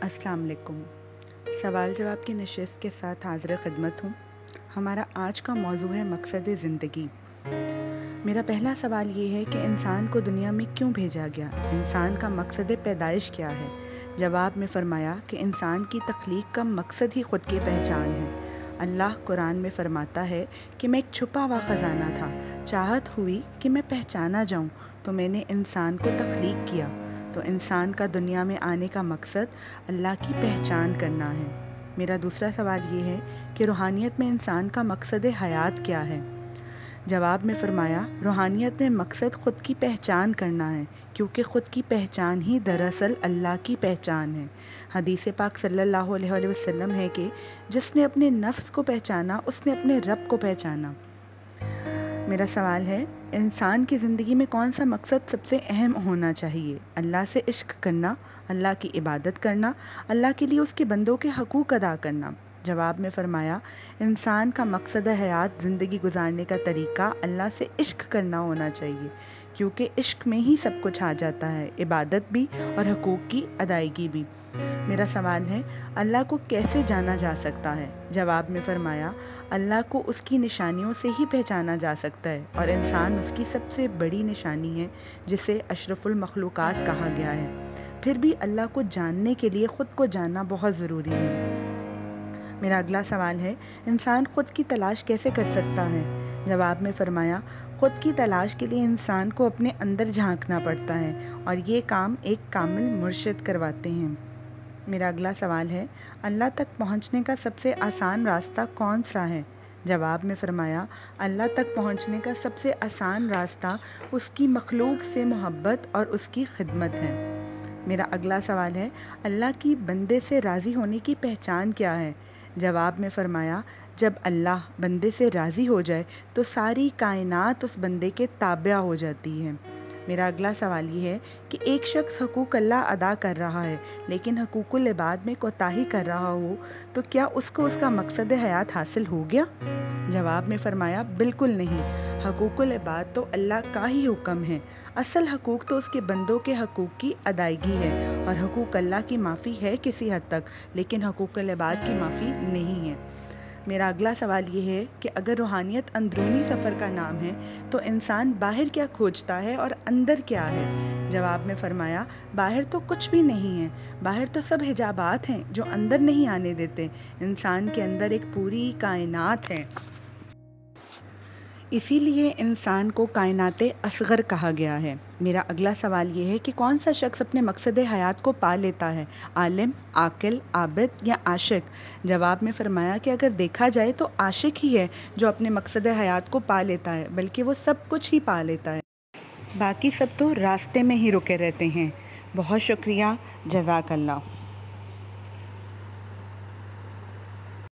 अस्सलाम वालेकुम। सवाल जवाब की नशिस्त के साथ हाज़िर खिदमत हूँ। हमारा आज का मौजू है मकसद ज़िंदगी। मेरा पहला सवाल ये है कि इंसान को दुनिया में क्यों भेजा गया? इंसान का मकसद पैदाइश क्या है? जवाब में फ़रमाया कि इंसान की तख्लीक का मकसद ही ख़ुद की पहचान है। अल्लाह कुरान में फ़रमाता है कि मैं एक छुपा हुआ ख़जाना था, चाहत हुई कि मैं पहचाना जाऊँ तो मैंने इंसान को तख्लीक किया। तो इंसान का दुनिया में आने का मकसद अल्लाह की पहचान करना है। मेरा दूसरा सवाल ये है कि रूहानियत में इंसान का मकसद हयात क्या है? जवाब में फ़रमाया, रूहानियत में मकसद ख़ुद की पहचान करना है, क्योंकि ख़ुद की पहचान ही दरअसल अल्लाह की पहचान है। हदीस पाक सल्लल्लाहु अलैहि वसल्लम है कि जिसने अपने नफ्स को पहचाना उसने अपने रब को पहचाना। मेरा सवाल है, इंसान की ज़िंदगी में कौन सा मकसद सबसे अहम होना चाहिए? अल्लाह से इश्क करना, अल्लाह की इबादत करना, अल्लाह के लिए उसके बंदों के हकूक़ अदा करना। जवाब में फ़रमाया, इंसान का मकसद हयात ज़िंदगी गुजारने का तरीक़ा अल्लाह से इश्क करना होना चाहिए, क्योंकि इश्क में ही सब कुछ आ जाता है, इबादत भी और हकूक़ की अदायगी भी। मेरा सवाल है, अल्लाह को कैसे जाना जा सकता है? जवाब में फ़रमाया, अल्लाह को उसकी निशानियों से ही पहचाना जा सकता है और इंसान उसकी सबसे बड़ी निशानी है, जिसे अशरफुल मखलूक़ात कहा गया है। फिर भी अल्लाह को जानने के लिए ख़ुद को जानना बहुत ज़रूरी है। मेरा अगला सवाल है, इंसान ख़ुद की तलाश कैसे कर सकता है? जवाब में फ़रमाया, ख़ुद की तलाश के लिए इंसान को अपने अंदर झांकना पड़ता है और ये काम एक कामिल मुर्शिद करवाते हैं। मेरा अगला सवाल है, अल्लाह तक पहुंचने का सबसे आसान रास्ता कौन सा है? जवाब में फ़रमाया, अल्लाह तक पहुंचने का सबसे आसान रास्ता उसकी मखलूक से मोहब्बत और उसकी खिदमत है। मेरा अगला सवाल है, अल्लाह की बंदे से राज़ी होने की पहचान क्या है? जवाब में फ़रमाया, जब अल्लाह बंदे से राज़ी हो जाए तो सारी कायनात उस बंदे के ताबिया हो जाती है। मेरा अगला सवाल ये है कि एक शख्स हकूक़ अल्लाह अदा कर रहा है लेकिन हकूक़ुल इबाद में कोताही कर रहा हो, तो क्या उसको उसका मकसद हयात हासिल हो गया? जवाब में फ़रमाया, बिल्कुल नहीं। हकूक़ुल इबाद तो अल्लाह का ही हुक्म है। असल हकूक़ तो उसके बंदों के हकूक़ की अदायगी है और हकूक़ अल्लाह की माफ़ी है किसी हद तक, लेकिन हकूक़ुल इबाद की माफ़ी नहीं है। मेरा अगला सवाल ये है कि अगर रूहानियत अंदरूनी सफ़र का नाम है तो इंसान बाहर क्या खोजता है और अंदर क्या है? जवाब में फ़रमाया, बाहर तो कुछ भी नहीं है, बाहर तो सब हिजाबात हैं जो अंदर नहीं आने देते। इंसान के अंदर एक पूरी कायनात है, इसीलिए इंसान को कायनाते असग़र कहा गया है। मेरा अगला सवाल ये है कि कौन सा शख्स अपने मकसद हयात को पा लेता है? आलिम, आकिल, आबिद या आशिक? जवाब में फ़रमाया कि अगर देखा जाए तो आशिक ही है जो अपने मकसद हयात को पा लेता है, बल्कि वो सब कुछ ही पा लेता है, बाकी सब तो रास्ते में ही रुके रहते हैं। बहुत शुक्रिया, जज़ाकल्लाह।